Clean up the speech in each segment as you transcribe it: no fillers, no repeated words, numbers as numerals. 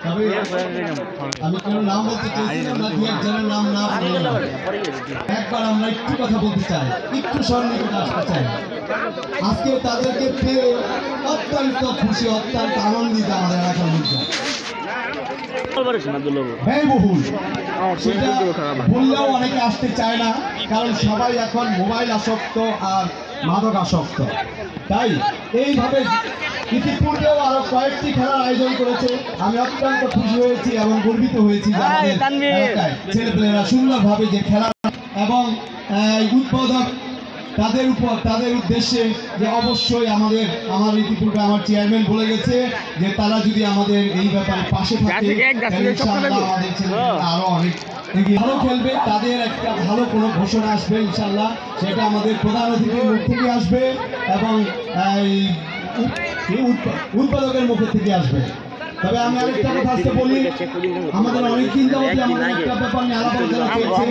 তবে আমি কোনো নাম বলতে চাইছি না, দু একজনের নাম না একবার আমরা একটু কথা বলতে চাই, একটু সন্নিকটে আসতে চাই। আজকে তাদেরকে পেয়ে অত্যন্ত খুশি, অত্যন্ত আনন্দিত আমাদের এলাকার মধ্যে। ব্যয়বহুল সেটা বললেও অনেকে আসতে চায় না, কারণ সবাই এখন মোবাইল আসক্ত আর মাদক আসক্ত। তাই এইভাবে ইতিপূর্বেও আরো কয়েকটি খেলার আয়োজন করেছে। আমি অত্যন্ত খুশি হয়েছি এবং গর্বিত হয়েছি যে আমাদের এলাকায় ছেলেপেলেরা সুন্দরভাবে যে খেলা এবং উদ্বোধক তাদের উদ্দেশ্যে যে অবশ্যই আমার ইতিপূর্বে আমার চেয়ারম্যান বলে গেছে যে তারা যদি আমাদের এই ব্যাপারে পাশে থাকে আমাদের ছেলেপেলেরা আরো অনেক ভালো খেলবে। তাদের একটা ভালো কোনো ঘোষণা আসবে ইনশাল্লাহ, সেটা আমাদের প্রধান অতিথির মুখ থেকে আসবে এবং উৎপাদকের মুখের থেকে আসবে। তবে আমি আরেকটা কথা আজকে বলি, আমাদের অনেকদিন যাবত আমাদের একটা ব্যাপার নিয়ে আলাপ আলোচনা চলছে,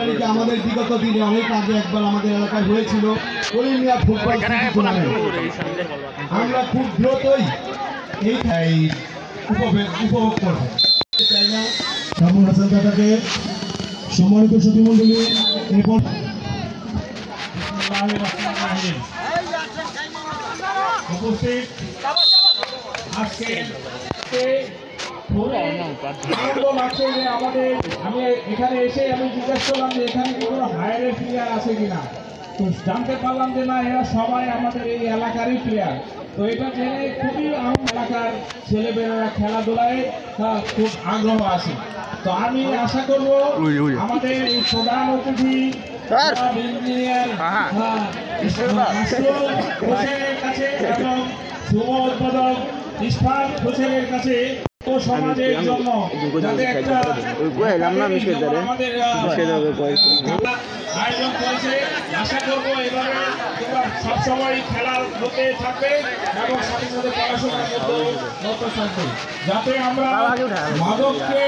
যেটা আমাদের বিগত দিনে অনেক আগে একবার আমাদের এলাকায় হয়েছিল কলিমিয়া ফুটবল টুর্নামেন্ট। আমরা খুব দ্রুতই এই উপভোগ করবো। শামুল হাসান কাকাকে সম্মানিত সুধীমণ্ডলী এরপর উপস্থিত আজকে আমাদের আমি এখানে এসে আমি জিজ্ঞাসা করলাম যে এখানে কি কোনো হায়ারের প্লেয়ার আছে কিনা, তো জানতে পারলাম যে না, এরা সবাই আমাদের এই এলাকারই প্লেয়ার। তো এটা জেনে খুবই এলাকার ছেলেমেয়েরা খেলাধুলায় খুব আগ্রহ আছে। তো আমি আশা করব আমাদের এই প্রধান অতিথি ইঞ্জিনিয়ার হোসেনের কাছে এবং শুভ উদ্বোধক ইসফাক হোসেনের কাছে সমাজের জন্য যাতে একটা আয়োজন করেছে, আশা করবো এভাবে তোমরা সবসময় খেলার মধ্যে থাকবে এবং সাথে সাথে পড়াশোনার মধ্যে থাকবে, যাতে আমরা মাদককে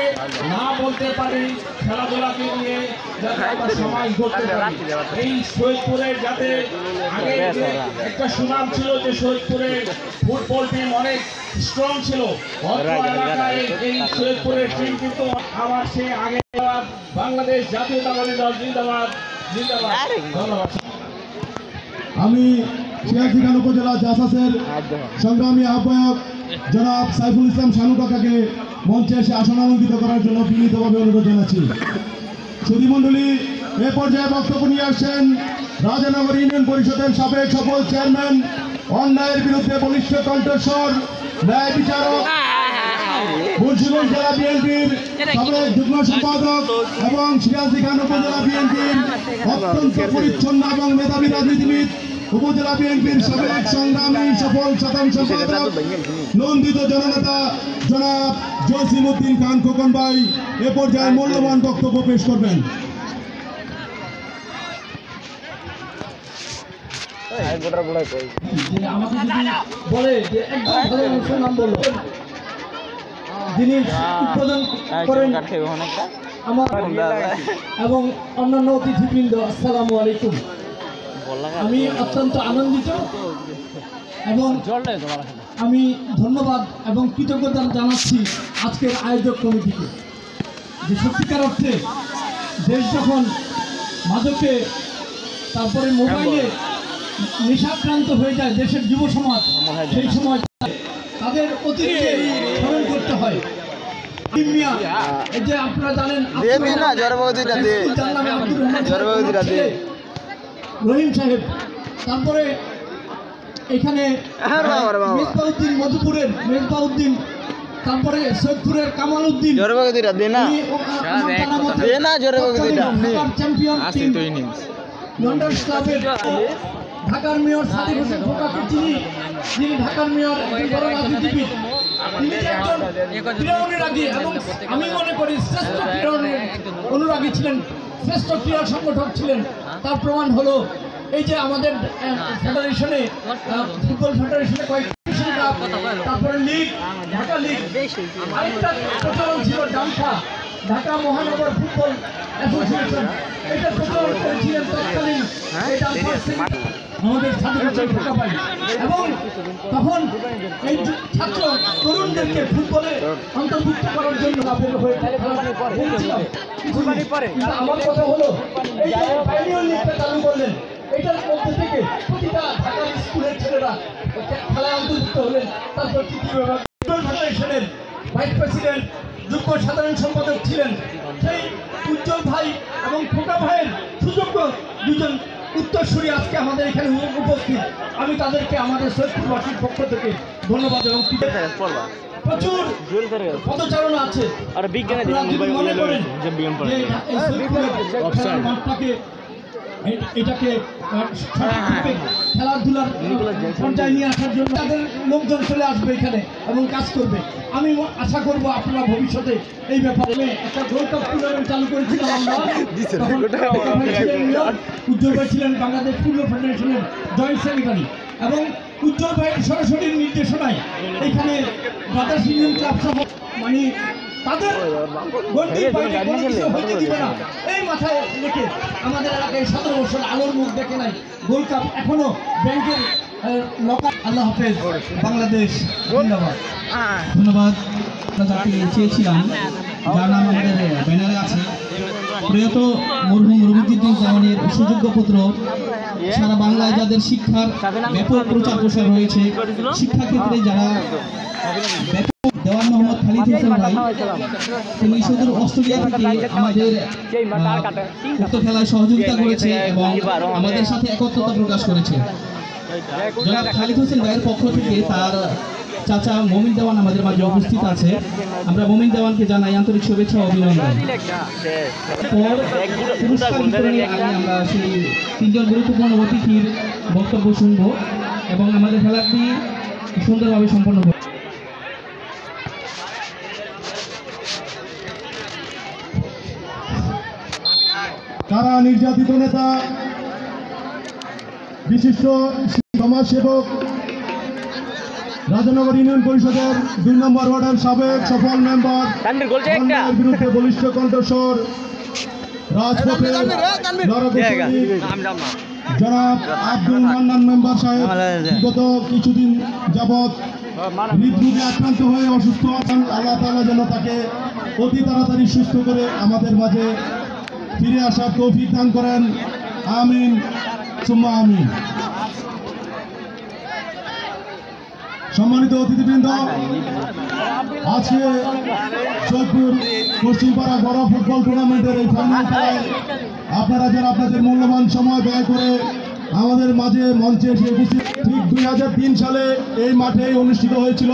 না বলতে পারি, খেলাধুলাকে নিয়ে যাতে আমরা সমাজ গড়তে পারি। এই শহীদপুরের যাতে আগে একটা সুনাম ছিল যে শহীদপুরের ফুটবল টিম অনেক স্ট্রং ছিল, এলাকায় এই শহীদপুরের টিম কিন্তু আবার সে আগে বাংলাদেশ জাতীয়তাবাদী দল জিন্দাবাদ জিন্দাবাদ। ধন্যবাদ। আমি সিরাজগঞ্জ খান উপজেলা জাসাসের সংগ্রামী আহ্বায়ক জনাব সাইফুল ইসলাম শানু কাকাকে মঞ্চে এসে আসন অলঙ্কৃত করার জন্য বিনীতভাবে অনুরোধ জানাচ্ছি। সুধীমণ্ডলী, এ পর্যায়ে বক্তব্য নিয়ে আসছেন রাজানগর ইউনিয়ন পরিষদের সাবেক সফল চেয়ারম্যান, অন্যায়ের বিরুদ্ধে বলিষ্ঠ কণ্ঠস্বর, ন্যায় বিচারক, মুন্সিগঞ্জ জেলা বিএনপির সাবেক যুগ্ম সম্পাদক এবং সিরাজগঞ্জ খান উপজেলা বিএনপির অত্যন্ত পরিচ্ছন্ন এবং মেধাবী রাজনীতিবিদ, উপজেলা বিএনপির সাবেক সংগ্রামী সফল সাধারণ সম্পাদক, নন্দিত জননেতা জনাব জসিম উদ্দিন খান খোকন ভাই এ পর্যায়ে মূল্যবান বক্তব্য পেশ করবেন। বলে যে একদম ভালো মানুষের নাম বললো, যিনি উদ্বোধন করেন আমার এবং অন্যান্য অতিথিবৃন্দ, আসসালামু আলাইকুম। আমি অত্যন্ত আনন্দিত এবং আমি ধন্যবাদ এবং কৃতজ্ঞতা জানাচ্ছি আজকের আয়োজক কমিটিকে, যে সত্যিকার অর্থে দেশ যখন মাদকে তারপরে মোবাইলে নেশাক্রান্ত হয়ে যায় দেশের যুব সমাজ, সেই সময় তাদের অতিরিক্ত স্মরণ করতে হয়। এই যে আপনারা জানেন রহিম সাহেব, তারপরে এখানে মেজবাউদ্দিন, মধুপুরের মেজবাউদ্দিন, তারপরে সৈয়দপুরের কামাল উদ্দিন, চ্যাম্পিয়ন লন্ডন ক্লাবের ঢাকার মেয়র সাদিক হোসেন খোকাকে যিনি ঢাকার মেয়র বড় রাজনীতিবিদ, তিনি একজন ক্রীড়া অনুরাগী এবং আমি মনে করি শ্রেষ্ঠ ক্রীড়া অনুরাগী ছিলেন, শ্রেষ্ঠ ক্রীড়া সংগঠক ছিলেন। তার প্রমাণ হলো এই যে আমাদের ফেডারেশনে, ফুটবল ফেডারেশনে কয়েকটি কাপ, তারপরে লিগ, ঢাকা লিগ, আরেকটা প্রচলন ছিল ডামফা, ঢাকা মহানগর ফুটবল অ্যাসোসিয়েশন, এটা প্রচলন করেছিলেন তৎকালীন আমাদের ছাত্রদের ঢোকা পাই এবং তখন এই ছাত্র তরুণদেরকে ফুটবলে অন্তর্ভুক্ত করার জন্য আমার কথা হলো এই যে পাইনিয়র লিগটা চালু করলেন, এটার মধ্যে থেকে প্রতিটা ঢাকার স্কুলের ছেলেরা খেলায় অন্তর্ভুক্ত হলেন। তারপর ফেডারেশনের ভাইস প্রেসিডেন্ট যুগ্ম সাধারণ সম্পাদক ছিলেন সেই উজ্জ্বল ভাই এবং খোকা ভাইয়ের সুযোগ্য দুজন উত্তরসূরি আজকে আমাদের এখানে উপস্থিত। আমি তাদেরকে আমাদের সৈয়দপুরবাসীর পক্ষ থেকে ধন্যবাদ এবং প্রচুর পদচারণা আছে। মনে করেন মাঠটাকে এটাকে খেলাধুলার পর্যায়ে নিয়ে আসার জন্য তাদের লোকজন চলে আসবে এখানে এবং কাজ করবে। আমি আশা করব আপনারা ভবিষ্যতে এই ব্যাপারে একটা গোল্ড কাপ টুর্নামেন্ট চালু করেছিলাম আমরা, উজ্জ্বল ভাই ছিলেন বাংলাদেশ ফুটবল ফেডারেশনের জয়েন্ট সেক্রেটারি এবং উজ্জ্বল ভাইয়ের সরাসরি নির্দেশনায় এখানে ব্রাদার্স ইউনিয়ন ক্লাব সহ মানে তাদের হইতে দিবে না এই মাথায় রেখে আমাদের এলাকায় 17 বছর আলোর মুখ দেখে নাই, গোল্ড কাপ এখনো ব্যাংকের লকার। আল্লাহ হাফেজ, বাংলাদেশ ধন্যবাদ। ধন্যবাদ। যাকে চেয়েছিলাম যার নাম আমাদের ব্যানারে আছে, প্রয়াত মরহুম রবিউদ্দিন জামানের সুযোগ্য পুত্র, সারা বাংলায় যাদের শিক্ষার ব্যাপক প্রচার প্রসার হয়েছে, শিক্ষাক্ষেত্রে যারা দেওয়ান মোহাম্মদ খালিদ হোসেন ভাই, তিনি সুদূর অস্ট্রেলিয়া থেকে আমাদের উক্ত খেলায় সহযোগিতা করেছে এবং আমাদের সাথে একত্রতা প্রকাশ করেছে। জনাব খালিদ হোসেন ভাইয়ের পক্ষ থেকে তার চাচা মমিন দেওয়ান আমাদের মাঝে উপস্থিত আছে। আমরা মমিন দেওয়ানকে জানাই আন্তরিক শুভেচ্ছা ও অভিনন্দন। পুরস্কার বিতরণের আগে আমরা সেই 3 জন গুরুত্বপূর্ণ অতিথির বক্তব্য শুনব এবং আমাদের খেলাটি সুন্দরভাবে সম্পন্ন হবে। কারা নির্যাতিত নেতা, বিশিষ্ট সমাজসেবক, রাজনগর ইউনিয়ন পরিষদের 2 নম্বর ওয়ার্ডের সাবেক সফল মেম্বার, বিরুদ্ধে বলিষ্ঠ কণ্ঠস্বর, রাজপথের জনাব আব্দুল মান্নান মেম্বার সাহেব বিগত কিছুদিন যাবৎ হৃদরোগে আক্রান্ত হয়ে অসুস্থ আছেন। আল্লাহ তাআলা যেন তাকে অতি তাড়াতাড়ি সুস্থ করে আমাদের মাঝে ফিরে আসার তৌফিক দান করেন, আমিন সুম্মা আমিন। সম্মানিত অতিথিবৃন্দ, আজকে সৈয়দপুর পশ্চিমপাড়া গড় ফুটবল টুর্নামেন্টের এই ফাইনাল খেলায় আপনারা যারা আপনাদের মূল্যবান সময় ব্যয় করে আমাদের মাঝে মঞ্চে এসে উপস্থিত। ঠিক 2003 সালে এই মাঠেই অনুষ্ঠিত হয়েছিল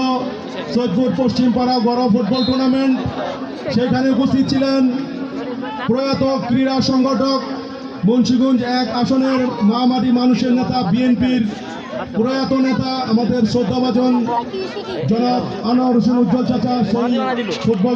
সৈয়দপুর পশ্চিমপাড়া গড় ফুটবল টুর্নামেন্ট। সেখানে উপস্থিত ছিলেন প্রয়াত ক্রীড়া সংগঠক, মুন্সিগঞ্জ 1 আসনের মহামাটি মানুষের নেতা, বিএনপির প্রয়াত নেতা আমাদের শ্রদ্ধাভাজন জনাব আনোয়ার হোসেন উজ্জ্বল চাচা। ফুটবল